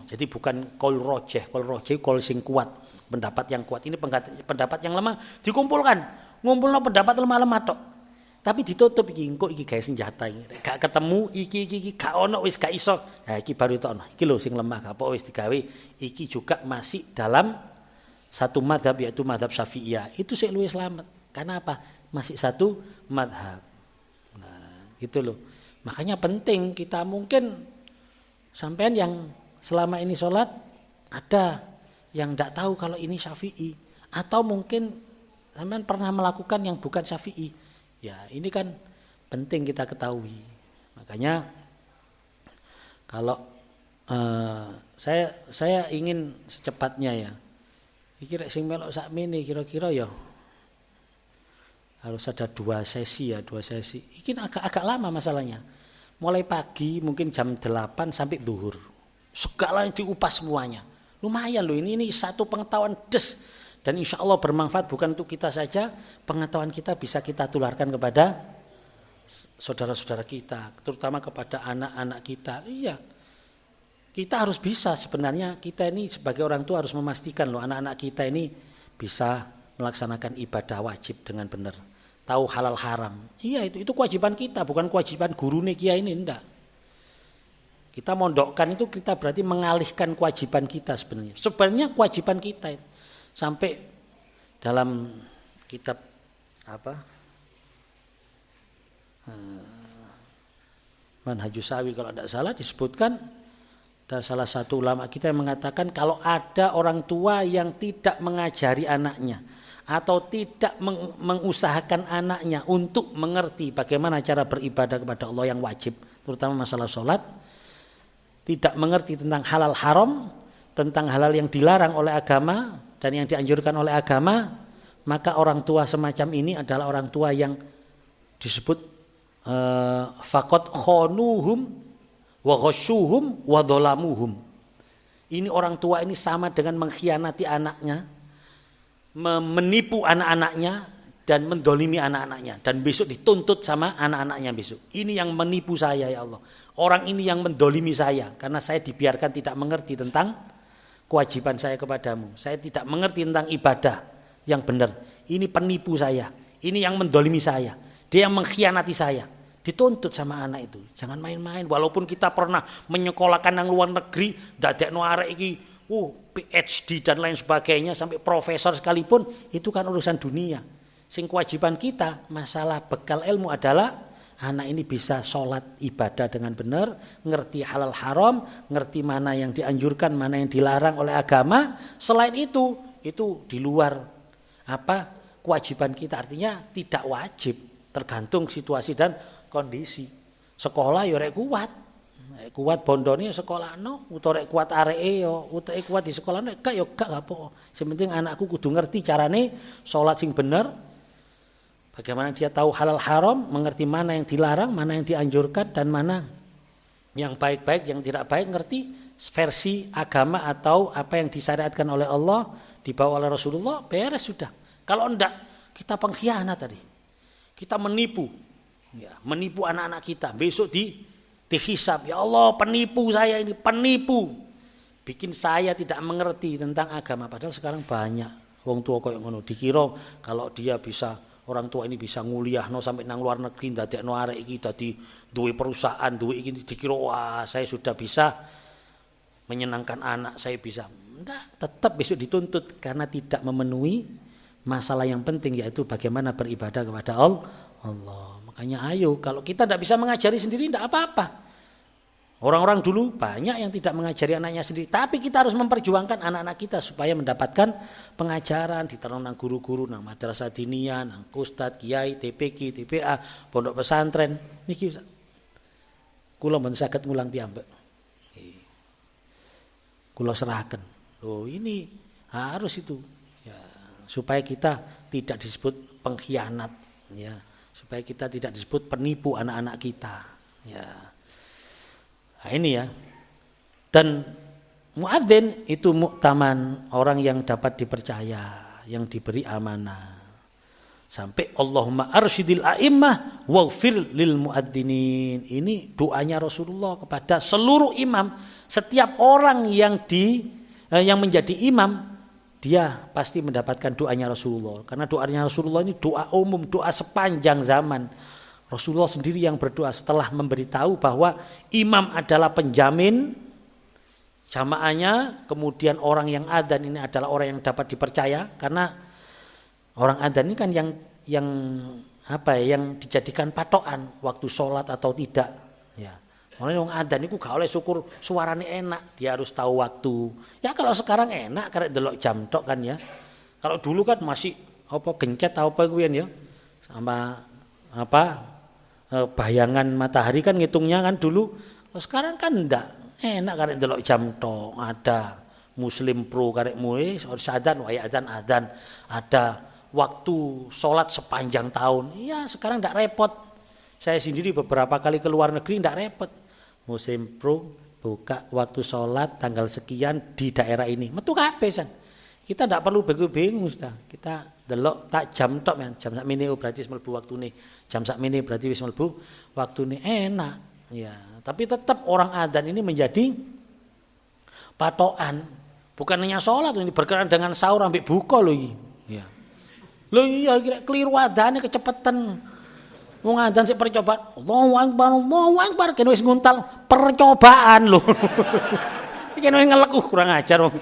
Jadi bukan qaul rajih qaul sing kuat, pendapat yang kuat. Ini pendapat yang lemah dikumpulkan. Ngumpulno pendapat lemah-lemah tok. Tapi ditutup iki, engko iki gawe senjata iki. Gak ketemu iki gak ono wis gak iso. Nah iki baru ditokno. Iki lho sing lemah gak apa wis digawe. Iki juga masih dalam satu mazhab, yaitu mazhab Syafi'iyah. Itu sik luwih selamat. Karena apa? Masih satu mazhab. Nah, gitu loh. Makanya penting kita mungkin sampean yang selama ini sholat ada yang tidak tahu kalau ini Syafi'i, atau mungkin sampean pernah melakukan yang bukan Syafi'i. Ya, ini kan penting kita ketahui. Makanya kalau saya ingin secepatnya ya. Iki rek sing melok sakmene kira-kira ya harus ada 2 sesi. Iki agak lama masalahnya. Mulai pagi mungkin jam 8 sampai zuhur. Segala yang diupas semuanya. Lumayan loh, ini satu pengetahuan des. Dan insya Allah bermanfaat bukan untuk kita saja. Pengetahuan kita bisa kita tularkan kepada saudara-saudara kita. Terutama kepada anak-anak kita. Iya. Kita harus bisa sebenarnya, kita ini sebagai orang tua harus memastikan loh anak-anak kita ini bisa melaksanakan ibadah wajib dengan benar. Tahu halal haram. Iya, itu kewajiban kita, bukan kewajiban guru kiai ini, enggak. Kita mondokkan itu kita berarti mengalihkan kewajiban kita sebenarnya. Sebenarnya kewajiban kita itu. Sampai dalam kitab Manhajus Sawi kalau tidak salah disebutkan, ada salah satu ulama kita yang mengatakan kalau ada orang tua yang tidak mengajari anaknya atau tidak mengusahakan anaknya untuk mengerti bagaimana cara beribadah kepada Allah yang wajib, terutama masalah sholat, tidak mengerti tentang halal haram, tentang halal yang dilarang oleh agama dan yang dianjurkan oleh agama, maka orang tua semacam ini adalah orang tua yang disebut faqad khonuhum wa ghashuhum wa dhalamuhum. Ini orang tua ini sama dengan mengkhianati anaknya, menipu anak-anaknya dan mendolimi anak-anaknya, dan besok dituntut sama anak-anaknya besok. Ini yang menipu saya ya Allah. Orang ini yang mendolimi saya karena saya dibiarkan tidak mengerti tentang kewajiban saya kepadamu. Saya tidak mengerti tentang ibadah yang benar. Ini penipu saya. Ini yang mendolimi saya. Dia yang mengkhianati saya. Dituntut sama anak itu. Jangan main-main. Walaupun kita pernah menyekolahkan yang luar negeri, dadekno arek iki, PhD dan lain sebagainya sampai profesor sekalipun, itu kan urusan dunia. Sing kewajiban kita masalah bekal ilmu adalah anak ini bisa sholat ibadah dengan benar, ngerti halal haram, ngerti mana yang dianjurkan, mana yang dilarang oleh agama. Selain itu di luar kewajiban kita, artinya tidak wajib, tergantung situasi dan kondisi. Sekolah ya rek kuat bondone sekolahno, utawa rek kuat areke ya utawa kuat di sekolah nek gak ya gak apa. Sing penting anakku kudu ngerti carane salat sing bener. Bagaimana dia tahu halal haram, mengerti mana yang dilarang, mana yang dianjurkan dan mana yang baik-baik, yang tidak baik, ngerti versi agama atau apa yang disyariatkan oleh Allah, dibawa oleh Rasulullah, beres sudah. Kalau enggak, kita pengkhianat tadi. Kita menipu. Ya, menipu anak-anak kita. Besok dihisab, ya Allah penipu saya ini, penipu. Bikin saya tidak mengerti tentang agama. Padahal sekarang banyak wong tua koyo ngono. Dikira kalau dia bisa, orang tua ini bisa nguliahno sampai nang luar negeri, ndadekno arek iki dadi duwe perusahaan, duwe iki, dikira wah saya sudah bisa menyenangkan anak, saya bisa. Enggak, tetap besok dituntut karena tidak memenuhi masalah yang penting, yaitu bagaimana beribadah kepada Allah. Makanya ayo, kalau kita tidak bisa mengajari sendiri tidak apa-apa. Orang-orang dulu banyak yang tidak mengajari anaknya sendiri, tapi kita harus memperjuangkan anak-anak kita supaya mendapatkan pengajaran, diterang nang guru-guru, nang madrasah diniyah, nang ustadz, kiai, TPQ, TPA, pondok pesantren. Niki kula mboten saged ngulang piyambak. Kula serahkan. Loh ini Harus itu. Ya, supaya kita tidak disebut pengkhianat, ya. Supaya kita tidak disebut penipu anak-anak kita. Ya. Nah, ini ya. Dan muadzin itu mu'taman, orang yang dapat dipercaya, yang diberi amanah. Sampai Allahumma arsyidil a'immah waghfir lil muadzinin. Ini doanya Rasulullah kepada seluruh imam. Setiap orang yang menjadi imam, dia pasti mendapatkan doanya Rasulullah. Karena doanya Rasulullah ini doa umum, doa sepanjang zaman. Rasulullah sendiri yang berdoa setelah memberitahu bahwa imam adalah penjamin jamaahnya, kemudian orang yang adzan ini adalah orang yang dapat dipercaya, karena orang adzan ini kan yang dijadikan patokan waktu sholat atau tidak. Ya, orang yang adzan itu gak oleh syukur suaranya enak, dia harus tahu waktu. Ya kalau sekarang enak karena delok jam tok kan ya. Kalau dulu kan masih gencet apa kuwi ya, sama bayangan matahari kan ngitungnya kan dulu. Sekarang kan enggak. Enak karek delok jam tok, ada Muslim Pro karek mulai adzan adzan, ada waktu sholat sepanjang tahun. Ya sekarang enggak repot. Saya sendiri beberapa kali ke luar negeri enggak repot. Muslim Pro buka waktu sholat tanggal sekian di daerah ini. Metu kabeh san. Kita enggak perlu bingung sudah. Kita delok tak jam tok men. Jam sak mene berarti wis mlebu waktune. Jam sak mene berarti wis mlebu waktune. Enak. Ya, tapi tetap orang adzan ini menjadi patokan, bukan hanya sholat ini berkenaan dengan sahur sampai buka loh. Ya. Loh iya keliru adzannya kecepatan. Wong adzan sik percobaan. Allahu Akbar kene wis nguntal percobaan loh. Iki kene ngelek kurang ajar wong.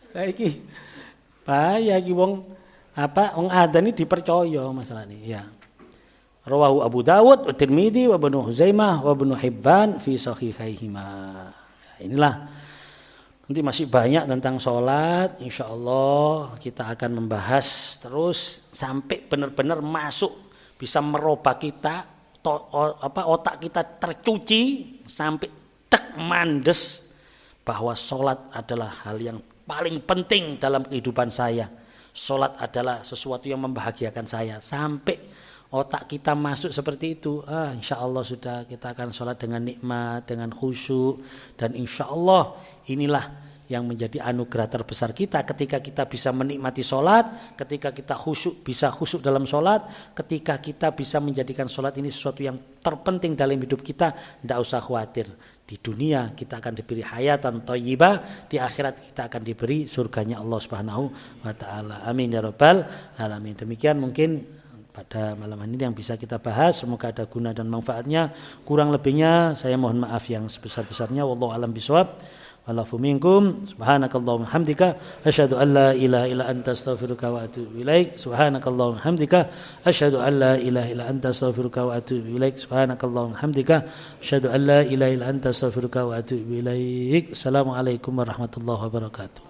Lah iki bahaya iki wong adzan ini dipercaya masalah ini ya. Rawahu Abu Dawud wa Tirmidzi wa Ibnu Huzaimah wa Ibnu Hibban fi sahihaihima. Inilah nanti masih banyak tentang sholat. Insyaallah kita akan membahas terus sampai benar-benar masuk, bisa merubah kita, otak kita tercuci sampai tek mandes bahwa sholat adalah hal yang paling penting dalam kehidupan saya. Sholat adalah sesuatu yang membahagiakan saya sampai otak kita masuk seperti itu. Insya Allah sudah kita akan sholat dengan nikmat, dengan khusyuk, dan insya Allah inilah yang menjadi anugerah terbesar kita ketika kita bisa menikmati sholat, ketika kita bisa khusyuk dalam sholat, ketika kita bisa menjadikan sholat ini sesuatu yang terpenting dalam hidup kita. Tidak usah khawatir, di dunia kita akan diberi hayatan thayyibah, di akhirat kita akan diberi surganya Allah Subhanahu wa taala. Amin ya rabbal alamin. Demikian mungkin pada malam ini yang bisa kita bahas, semoga ada guna dan manfaatnya. Kurang lebihnya saya mohon maaf yang sebesar-besarnya. Wallahu a'lam bishawab. Walafu minkum. Subhanakallahumma hamdika asyhadu an la ilaha illa anta astaghfiruka wa atubu ilaik. Subhanakallahumma hamdika asyhadu an la ilaha illa anta astaghfiruka wa atubu ilaik. Subhanakallahumma hamdika asyhadu an la ilaha illa anta astaghfiruka wa atubu ilaik. Assalamualaikum warahmatullahi wabarakatuh.